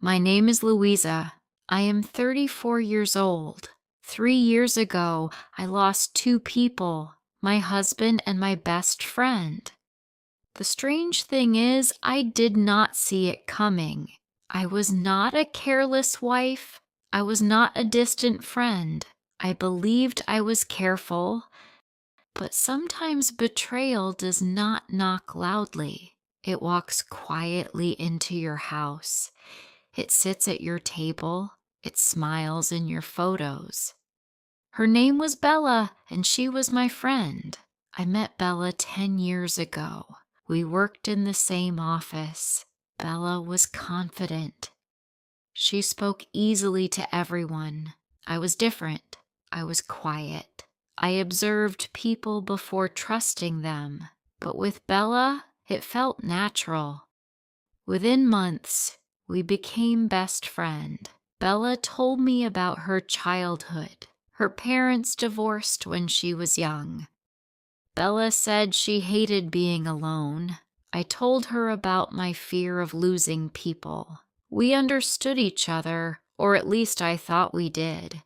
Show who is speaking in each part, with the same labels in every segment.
Speaker 1: My name is Louisa. I am 34 years old. 3 years ago, I lost two people, my husband and my best friend. The strange thing is, I did not see it coming. I was not a careless wife. I was not a distant friend. I believed I was careful, but sometimes betrayal does not knock loudly. It walks quietly into your house. It sits at your table. It smiles in your photos. Her name was Bella, and she was my friend. I met Bella 10 years ago. We worked in the same office. Bella was confident. She spoke easily to everyone. I was different. I was quiet. I observed people before trusting them. But with Bella, it felt natural. Within months, we became best friend. Bella told me about her childhood. Her parents divorced when she was young. Bella said she hated being alone. I told her about my fear of losing people. We understood each other, or at least I thought we did.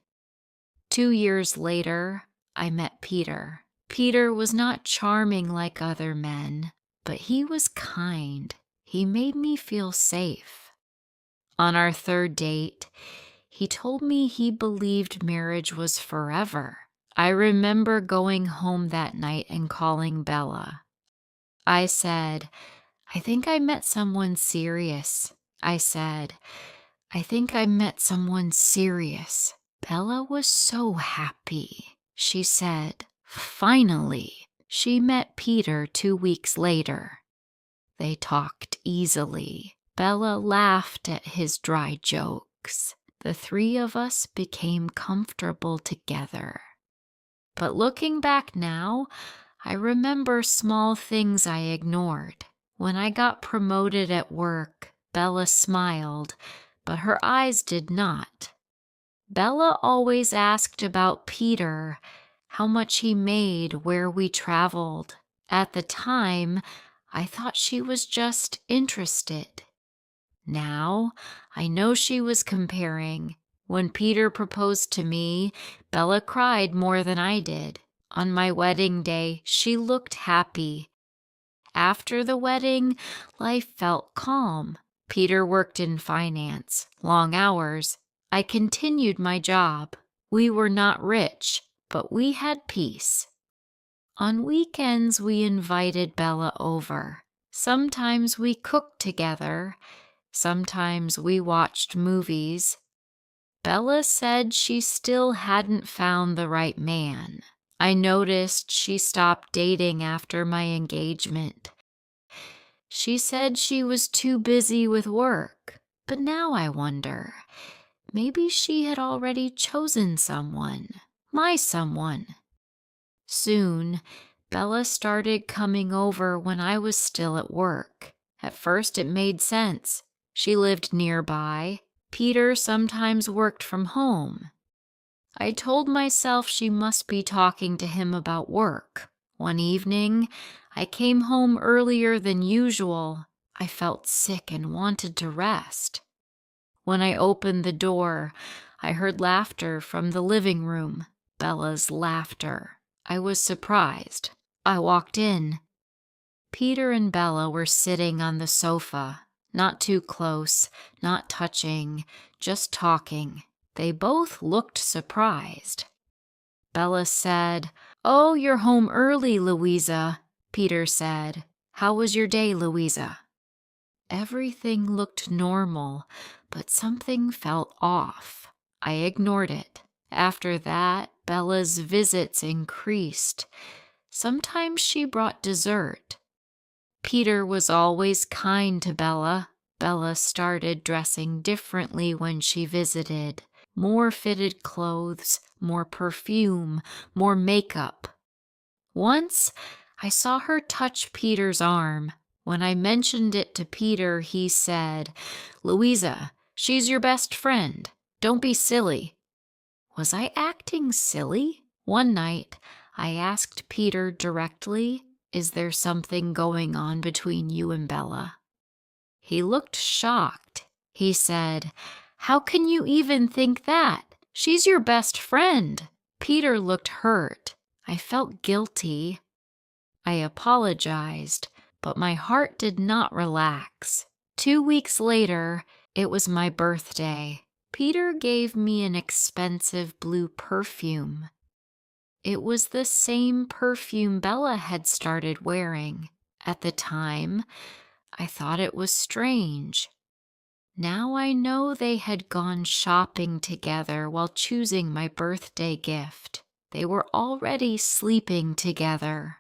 Speaker 1: 2 years later, I met Peter. Peter was not charming like other men, but he was kind. He made me feel safe. On our third date, he told me he believed marriage was forever. I remember going home that night and calling Bella. I said, I think I met someone serious. I said, I think I met someone serious. Bella was so happy. She said, finally. She met Peter 2 weeks later. They talked easily. Bella laughed at his dry jokes. The three of us became comfortable together. But looking back now, I remember small things I ignored. When I got promoted at work, Bella smiled, but her eyes did not. Bella always asked about Peter, how much he made, where we traveled. At the time, I thought she was just interested. Now, I know she was comparing. When Peter proposed to me, Bella cried more than I did. On my wedding day, she looked happy. After the wedding, life felt calm. Peter worked in finance, long hours. I continued my job. We were not rich, but we had peace. On weekends, we invited Bella over. Sometimes we cooked together. Sometimes we watched movies. Bella said she still hadn't found the right man. I noticed she stopped dating after my engagement. She said she was too busy with work, but now I wonder, maybe she had already chosen someone, my someone. Soon, Bella started coming over when I was still at work. At first it made sense. She lived nearby. Peter sometimes worked from home. I told myself she must be talking to him about work. One evening, I came home earlier than usual. I felt sick and wanted to rest. When I opened the door, I heard laughter from the living room, Bella's laughter. I was surprised. I walked in. Peter and Bella were sitting on the sofa, not too close, not touching, just talking. They both looked surprised. Bella said, "Oh, you're home early, Louisa." Peter said, "How was your day, Louisa?" Everything looked normal, but something felt off. I ignored it. After that, Bella's visits increased. Sometimes she brought dessert. Peter was always kind to Bella. Bella started dressing differently when she visited. More fitted clothes, more perfume, more makeup. Once, I saw her touch Peter's arm. When I mentioned it to Peter, he said, "Louisa, she's your best friend. Don't be silly." Was I acting silly? One night, I asked Peter directly, "Is there something going on between you and Bella?" He looked shocked. He said, "How can you even think that? She's your best friend." Peter looked hurt. I felt guilty. I apologized, but my heart did not relax. 2 weeks later, it was my birthday. Peter gave me an expensive blue perfume. It was the same perfume Bella had started wearing. At the time, I thought it was strange. Now I know they had gone shopping together while choosing my birthday gift. They were already sleeping together.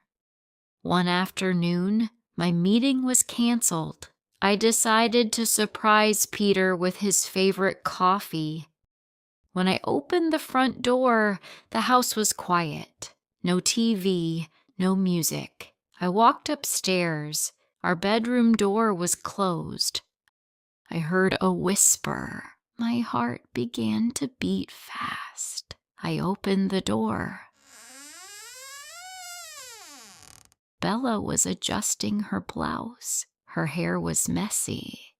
Speaker 1: One afternoon, my meeting was canceled. I decided to surprise Peter with his favorite coffee. When I opened the front door, the house was quiet. No TV, no music. I walked upstairs. Our bedroom door was closed. I heard a whisper. My heart began to beat fast. I opened the door. Bella was adjusting her blouse. Her hair was messy.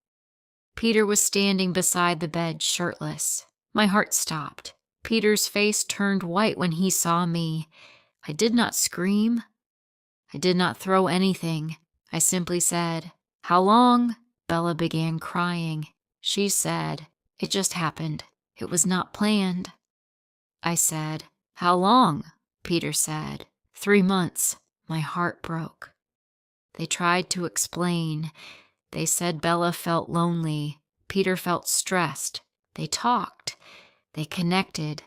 Speaker 1: Peter was standing beside the bed, shirtless. My heart stopped. Peter's face turned white when he saw me. I did not scream. I did not throw anything. I simply said, "How long?" Bella began crying. She said, "It just happened. It was not planned." I said, "How long?" Peter said, 3 months. My heart broke. They tried to explain. They said Bella felt lonely. Peter felt stressed. They talked. They connected.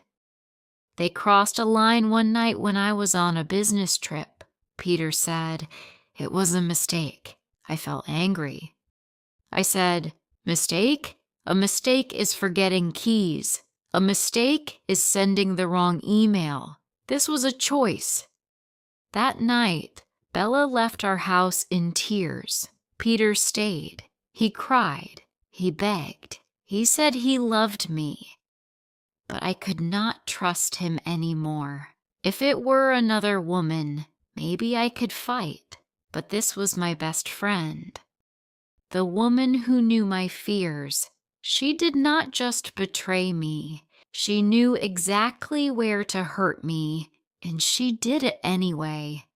Speaker 1: They crossed a line one night when I was on a business trip. Peter said, "It was a mistake." I felt angry. I said, "Mistake? A mistake is forgetting keys. A mistake is sending the wrong email. This was a choice." That night, Bella left our house in tears. Peter stayed. He cried. He begged. He said he loved me. But I could not trust him anymore. If it were another woman, maybe I could fight. But this was my best friend. The woman who knew my fears. She did not just betray me. She knew exactly where to hurt me, and she did it anyway.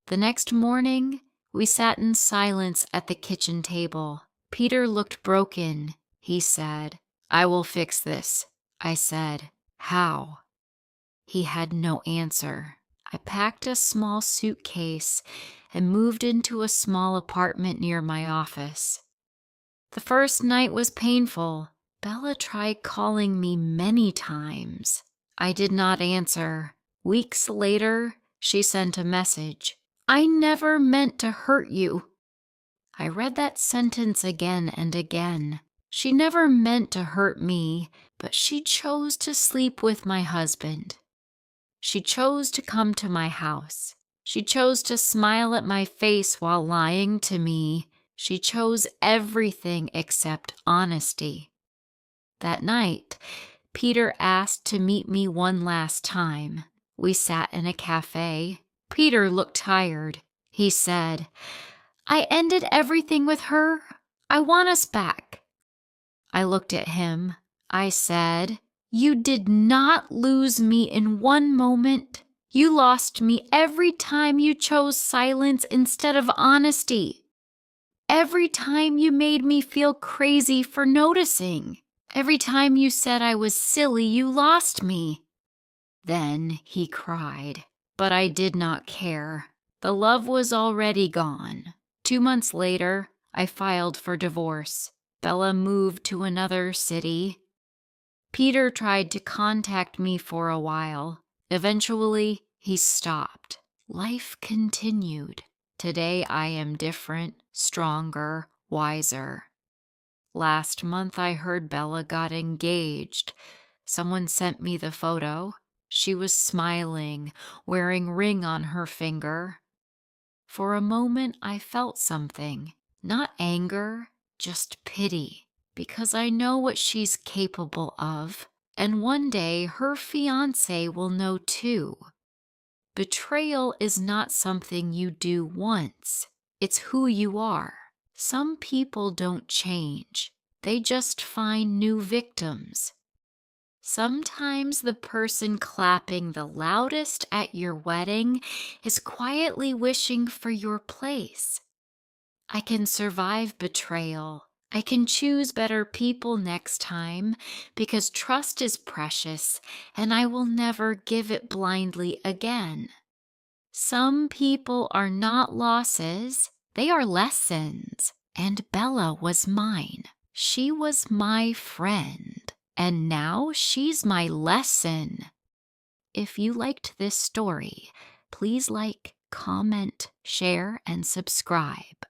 Speaker 1: The next morning, we sat in silence at the kitchen table. Peter looked broken. He said, "I will fix this." I said, "How?" He had no answer. I packed a small suitcase and moved into a small apartment near my office. The first night was painful. Bella tried calling me many times. I did not answer. Weeks later, she sent a message. "I never meant to hurt you." I read that sentence again and again. She never meant to hurt me, but she chose to sleep with my husband. She chose to come to my house. She chose to smile at my face while lying to me. She chose everything except honesty. That night, Peter asked to meet me one last time. We sat in a cafe. Peter looked tired. He said, "I ended everything with her. I want us back." I looked at him. I said, "You did not lose me in one moment. You lost me every time you chose silence instead of honesty. Every time you made me feel crazy for noticing. Every time you said I was silly, you lost me." Then he cried, but I did not care. The love was already gone. 2 months later, I filed for divorce. Bella moved to another city. Peter tried to contact me for a while. Eventually, he stopped. Life continued. Today, I am different, stronger, wiser. Last month, I heard Bella got engaged. Someone sent me the photo. She was smiling, wearing a ring on her finger. For a moment, I felt something. Not anger, just pity. Because I know what she's capable of. And one day, her fiancé will know too. Betrayal is not something you do once. It's who you are. Some people don't change. they just find new victims. Sometimes the person clapping the loudest at your wedding is quietly wishing for your place. I can survive betrayal. I can choose better people next time because trust is precious and I will never give it blindly again. Some people are not losses, they are lessons. And Bella was mine. She was my friend. And now she's my lesson. If you liked this story, please like, comment, share, and subscribe.